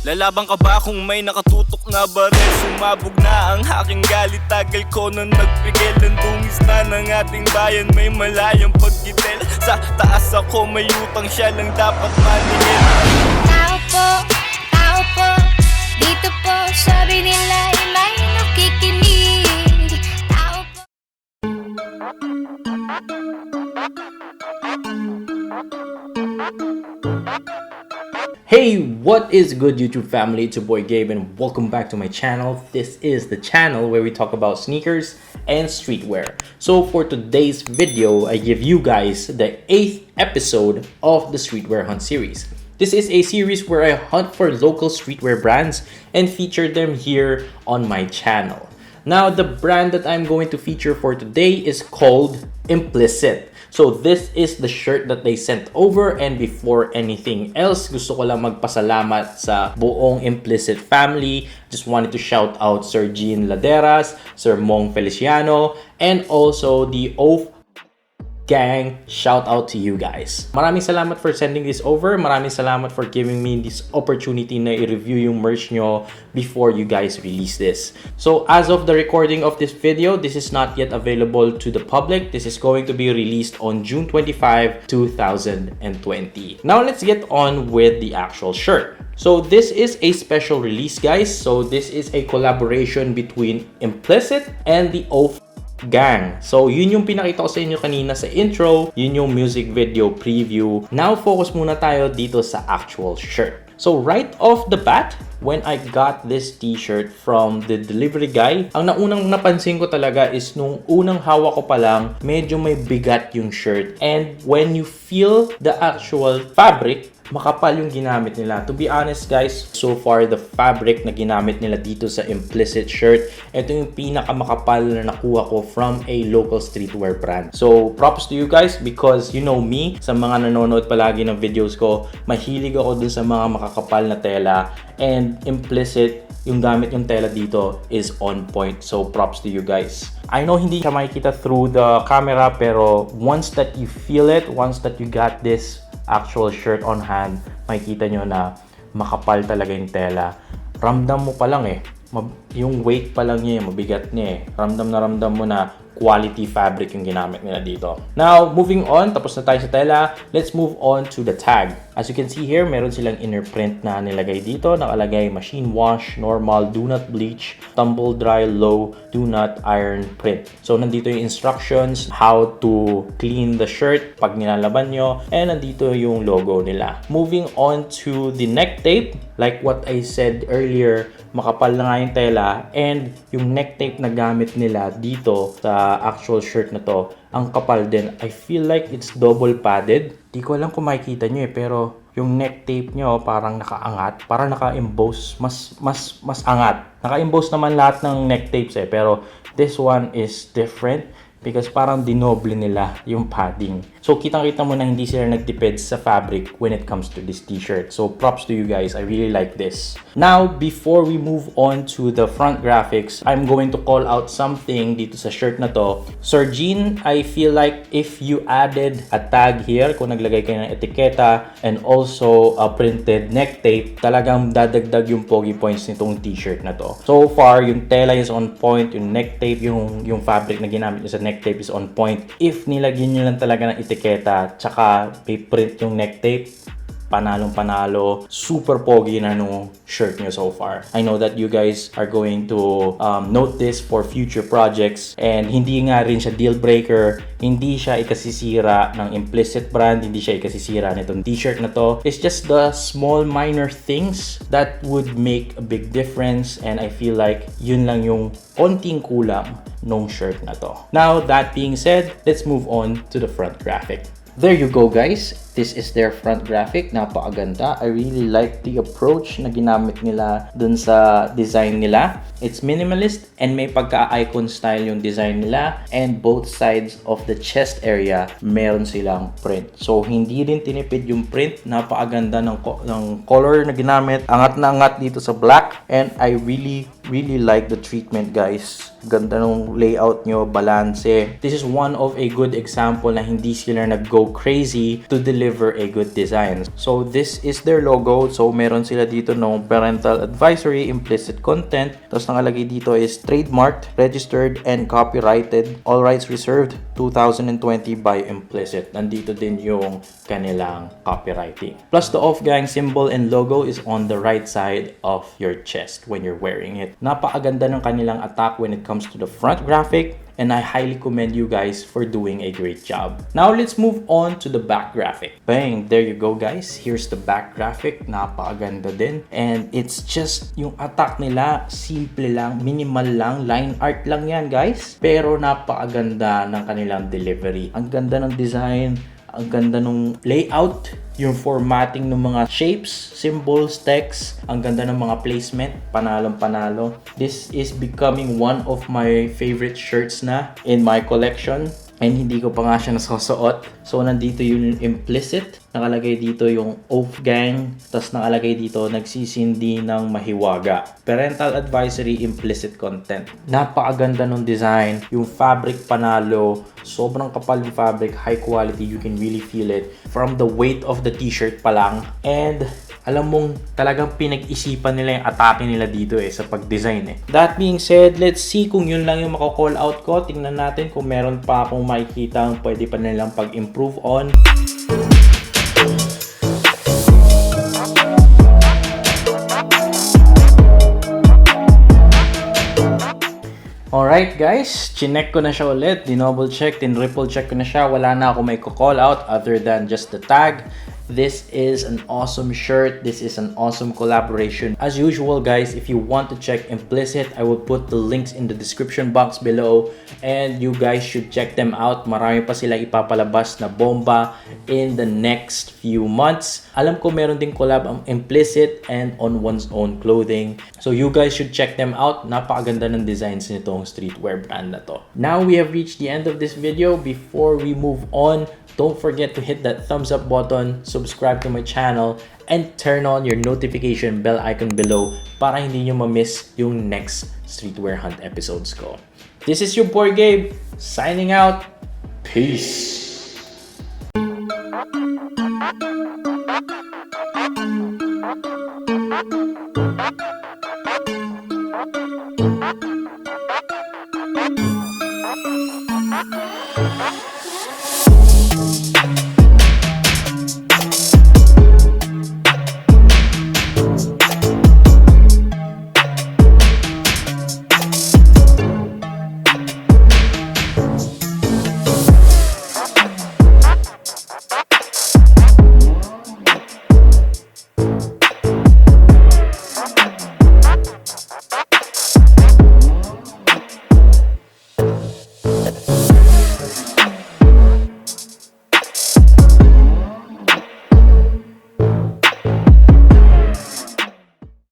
Lalaban ka ba kung may nakatutok na baril? Sumabog na ang aking galit, tagal ko na nagpigil. Ang dungis na ng ating bayan, may malayang paggitil. Sa taas ako may utang, siya lang dapat maningil. Tao po, dito po, sabi nila ay may nakikinig. Tao po. Hey, what is good YouTube family? It's your boy Gabe and welcome back to my channel. This is the channel where we talk about sneakers and streetwear. So for today's video, I give you guys the 8th episode of the Streetwear Hunt series. This is a series where I hunt for local streetwear brands and feature them here on my channel. Now, the brand that I'm going to feature for today is called Implicit. So this is the shirt that they sent over, and before anything else, gusto ko lang magpasalamat sa buong Implicit family. Just wanted to shout out Sir Jean Laderas, Sir Mong Feliciano, and also the Owfuck gang. Shout out to you guys. Maraming salamat for sending this over. Maraming salamat for giving me this opportunity na i-review yung merch nyo before you guys release this. So as of the recording of this video, this is not yet available to the public. This is going to be released on June 25, 2020. Now let's get on with the actual shirt. So this is a special release, guys. So this is a collaboration between Implicit and the Owfuck gang. So yun yung pinakita ko sa inyo kanina sa intro, yun yung music video preview. Now focus muna tayo dito sa actual shirt. So right off the bat, when I got this t-shirt from the delivery guy, ang naunang napansin ko talaga is nung unang hawak ko pa lang, medyo may bigat yung shirt. And when you feel the actual fabric, makapal yung ginamit nila. To be honest guys, so far the fabric na ginamit nila dito sa Implicit shirt, ito yung pinakamakapal na nakuha ko from a local streetwear brand. So props to you guys because you know me, sa mga nanonood palagi ng videos ko, mahilig ako dun sa mga makakapal na tela, and Implicit, yung gamit yung tela dito is on point. So props to you guys. I know hindi siya makikita through the camera, pero once that you feel it, once that you got this actual shirt on hand, makikita nyo na makapal talaga yung tela. Ramdam mo pa lang yung weight pa lang niya, mabigat niya Ramdam mo na quality fabric yung ginamit nila dito. Now, moving on, tapos na tayo sa tela, let's move on to the tag. As you can see here, meron silang inner print na nilagay dito. Nakalagay machine wash, normal, do not bleach, tumble dry, low, do not iron print. So, nandito yung instructions, how to clean the shirt pag nilalaban nyo, and nandito yung logo nila. Moving on to the neck tape, like what I said earlier, makapal na nga yung tela, and yung neck tape na gamit nila dito sa actual shirt na to, ang kapal din. I feel like it's double padded. Di ko alam kung makikita nyo pero yung neck tape nyo parang nakaangat, parang naka-emboss, mas angat. Naka-emboss naman lahat ng neck tapes pero this one is different because parang dinoble nila yung padding. So kitang-kita mo na hindi sila nagtipid sa fabric when it comes to this t-shirt. So props to you guys, I really like this. Now, before we move on to the front graphics, I'm going to call out something dito sa shirt na to. Sir Jean, I feel like if you added a tag here, kung naglagay kayo ng etiketa and also a printed neck tape, talagang dadagdag yung pogi points nitong t-shirt na to. So far, yung tela is on point, yung neck tape, yung fabric na ginamit sa neck tape is on point. If nilagyan nyo lang talaga ng etiketa tsaka may print yung neck tape, panalong-panalo, super pogi na nung shirt nyo so far. I know that you guys are going to note this for future projects, and hindi nga rin siya deal breaker, hindi siya ikasisira ng Implicit brand, hindi siya ikasisira nitong t-shirt na to. It's just the small minor things that would make a big difference, and I feel like yun lang yung konting kulang nung shirt na to. Now, that being said, let's move on to the front graphic. There you go guys, this is their front graphic. Napakaganda. I really like the approach na ginamit nila dun sa design nila. It's minimalist and may pagka-icon style yung design nila, and both sides of the chest area meron silang print. So hindi rin tinipid yung print. Napakaganda ng color na ginamit. Angat na angat dito sa black, and I really like the treatment guys. Ganda ng layout nyo, balance. This is one of a good example na hindi sila nag-go crazy to deliver deliver a good design. So this is their logo. So meron sila dito ng parental advisory, implicit content. Tapos nakalagay dito is trademarked, registered, and copyrighted. All rights reserved, 2020 by Implicit. Nandito din yung kanilang copywriting. Plus the off-gang symbol and logo is on the right side of your chest when you're wearing it. Napakaganda ng kanilang attack when it comes to the front graphic, and I highly commend you guys for doing a great job. Now let's move on to the back graphic. Bang! There you go guys. Here's the back graphic. Napakaganda din. And it's just yung attack nila, simple lang, minimal lang, line art lang yan guys. Pero napakaganda ng kanilang delivery. Ang ganda ng design, ang ganda ng layout, yung formatting ng mga shapes, symbols, text, ang ganda ng mga placement, panalong panalo. This is becoming one of my favorite shirts na in my collection. And hindi ko pa nga siya nasusuot. So, nandito yung implicit. Nakalagay dito yung Owfuck. Tapos nakalagay dito, nagsisindi ng mahiwaga. Parental advisory, implicit content. Napakaganda ng design. Yung fabric panalo. Sobrang kapal yung fabric. High quality. You can really feel it. From the weight of the t-shirt pa lang. And alam mong talagang pinag-isipan nila yung atake nila dito sa pag-design That being said, let's see kung yun lang yung mako-call out ko. Tingnan natin kung meron pa akong makikita ang pwede pa nilang pag-improve on. Alright guys, chinek ko na siya ulit, dinouble check, tinriple check ko na siya. Wala na ako may call out other than just the tag. This is an awesome shirt. This is an awesome collaboration. As usual guys, if you want to check Implicit, I will put the links in the description box below. And you guys should check them out. Marami pa sila ipapalabas na bomba in the next few months. Alam ko meron ding collab ang Implicit and On One's Own Clothing. So you guys should check them out. Napakaganda ng designs nitong streetwear brand na to. Now we have reached the end of this video. Before we move on, don't forget to hit that thumbs up button, subscribe to my channel, and turn on your notification bell icon below para hindi nyo ma-miss yung next Streetwear Hunt episodes ko. This is your boy Gabe, signing out. Peace! Thank you.